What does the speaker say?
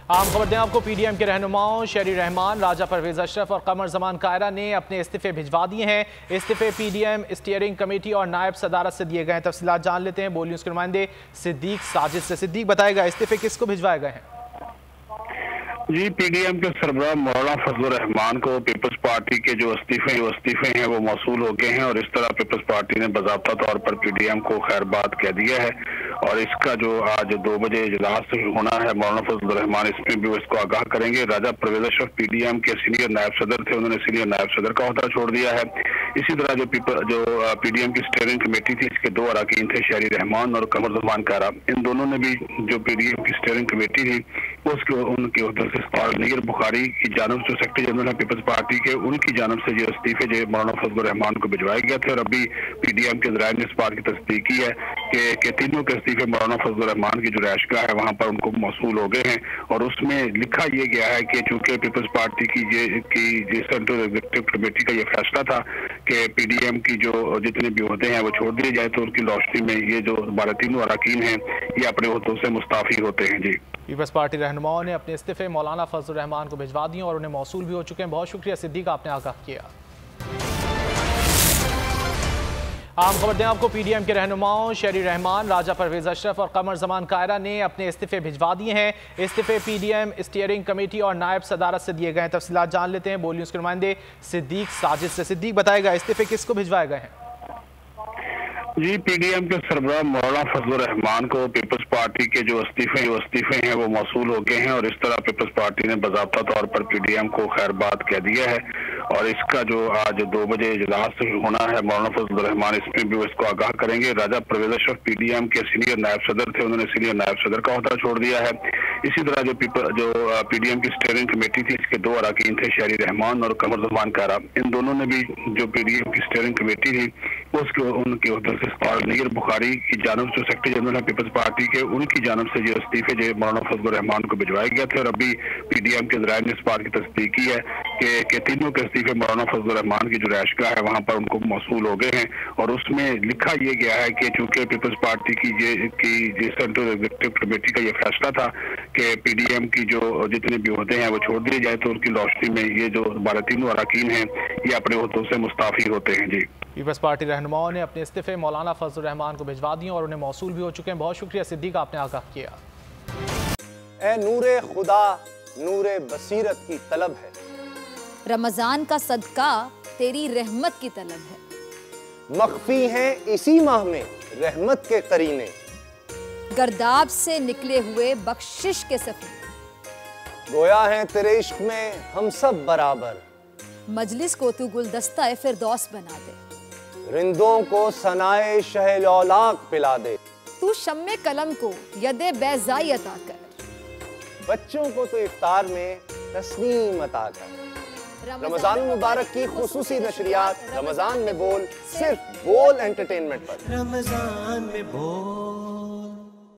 आम खबर दें आपको, पीडीएम के रहनुमाओं शहरी रहमान, राजा परवेज अशरफ और कमर जमान कायरा ने अपने इस्तीफे भिजवा दिए हैं। इस्तीफे पीडीएम स्टीयरिंग कमेटी और नायब सदारत से दिए गए हैं। तफसीलात जान लेते हैं बोल न्यूज़ के नुमाइंदे सिद्दीक साजिद से। सिद्दीक, बताएगा इस्तीफे किसको भिजवाए गए हैं? जी, पीडीएम के सरबराह मौलाना फजलुर रहमान को पीपल्स पार्टी के जो इस्तीफे हैं वो मौसूल हो गए हैं और इस तरह पीपल्स पार्टी ने बाज़ाब्ता तौर पर पीडीएम को खैरबाद कह दिया है। और इसका जो आज 2 बजे इजलास होना है, मौलाना फजलुर रहमान इसमें भी इसको आगाह करेंगे। राजा परवेज अशरफ पीडीएम के सीनियर नायब सदर थे, उन्होंने सीनियर नायब सदर का ओहदा छोड़ दिया है। इसी तरह जो पीडीएम की स्टीयरिंग कमेटी थी, इसके 2 अरकान थे, शहरी रहमान और कमर जमान कायरा। इन दोनों ने भी जो पीडीएम की स्टीयरिंग कमेटी थी उनके उहदे से और नीर बुखारी की जानब से सेक्रेटरी जनरल है पीपल्स पार्टी के, उनकी जानब से जो इस्तीफे जो मौलाना फजलुर रहमान को भिजवाए गए थे। और अभी पीडीएम के ज़राए ने इस बात की तस्दीक की है कि तीनों के इस्तीफे मौलाना फजलुर रहमान की जो रहायशगाह है वहाँ पर उनको मौसूल हो गए हैं। और उसमें लिखा यह गया है कि चूंकि पीपल्स पार्टी की सेंट्रल एग्जीक्यूटिव कमेटी का यह फैसला था कि पीडीएम की जो जितने भी ओहदे हैं वो छोड़ दिए जाए, तो उनकी रोशनी में ये जो हमारे तीनों अरकान हैं ये अपने ओहदों से मुस्ताफी होते हैं। जी, पीपल्स पार्टी रहनुमाओं ने अपने इस्तीफे मौलाना फजलुर रहमान को भिजवा दिए और उन्हें मौसूल भी हो चुके हैं। बहुत शुक्रिया सिद्दीक, आपने आगाह किया। आम खबर दें आपको, पीडीएम के रहनुमाओं शहरी रहमान, राजा परवेज अशरफ और कमर जमान कायरा ने अपने इस्तीफे भिजवा दिए हैं। इस्तीफे पीडीएम स्टीयरिंग कमेटी और नायब सदारत से दिए गए हैं। तफसीलात जान लेते हैं बोल न्यूज़ के नुमाइंदे सिद्दीक साजिद से। सिद्दीक, बताएगा इस्तीफे किसको भिजवाए गए हैं? जी, पीडीएम के सरबराह मौलाना फजलुर रहमान को पीपल्स पार्टी के जो इस्तीफे हैं वो मौसूल हो गए हैं और इस तरह पीपल्स पार्टी ने बाज़ाब्ता तौर पर पीडीएम को खैरबाद कह दिया है। और इसका जो आज 2 बजे इजलास होना है, मौलाना फजलुर रहमान इसमें भी इसको आगाह करेंगे। राजा परवेज अशरफ पीडीएम के सीनियर नायब सदर थे, उन्होंने सीनियर नायब सदर का ओहदा छोड़ दिया है। इसी तरह जो पीडीएम की स्टीयरिंग कमेटी थी, इसके 2 अरकान थे, शहरी रहमान और कमर जमान कायरा। इन दोनों ने भी जो पीडीएम की स्टीयरिंग कमेटी थी उनके उहदे से और नीर बुखारी की जानब से सेक्रेटरी जनरल है पीपल्स पार्टी के, उनकी जानब से जो इस्तीफे जो मौलाना फजलुर रहमान को भिजवाए गए थे। और अभी पीडीएम के ज़राए ने इस बात की तस्दीक की है कि तीनों के इस्तीफे मौलाना फजलुर रहमान की जो रहायशगाह है वहाँ पर उनको मौसूल हो गए हैं। और उसमें लिखा यह गया है कि चूंकि पीपल्स पार्टी की सेंट्रल एग्जीक्यूटिव कमेटी का यह फैसला था कि पीडीएम की जो जितने भी ओहदे हैं वो छोड़ दिए जाए, तो उनकी रोशनी में ये जो हमारे तीनों अरकान हैं ये अपने ओहदों से मुस्ताफी होते हैं। जी, पीपल्स पार्टी रहनुमाओं ने अपने इस्तीफे मौलाना फजलुर रहमान को भिजवा दिए और उन्हें मौसूल भी हो चुके हैं। बहुत शुक्रिया सिद्दीक, आपने आगाह किया। ए नूरे खुदा नूरे बसीरत की तलब है, रमजान का सदका तेरी रहमत की तलब है। मख्फी हैं इसी माह में रहमत के करीने, गर्दाब से निकले हुए बख्शिश के सफीने। गोया है तेरे इश्क में हम सब बराबर, मजलिस को तू गुलदस्ता फिरदौस बना दे। रिंदों को सनाए शहलौलाक पिला दे, तू शम्मे कलम को यदे बैज़ाई अता कर। बच्चों को तो इफ्तार में तस्नीम अता कर। रमजान मुबारक की खुसूसी नशरियात रमजान में बोल, सिर्फ बोल एंटरटेनमेंट पर। रमजान में बोल।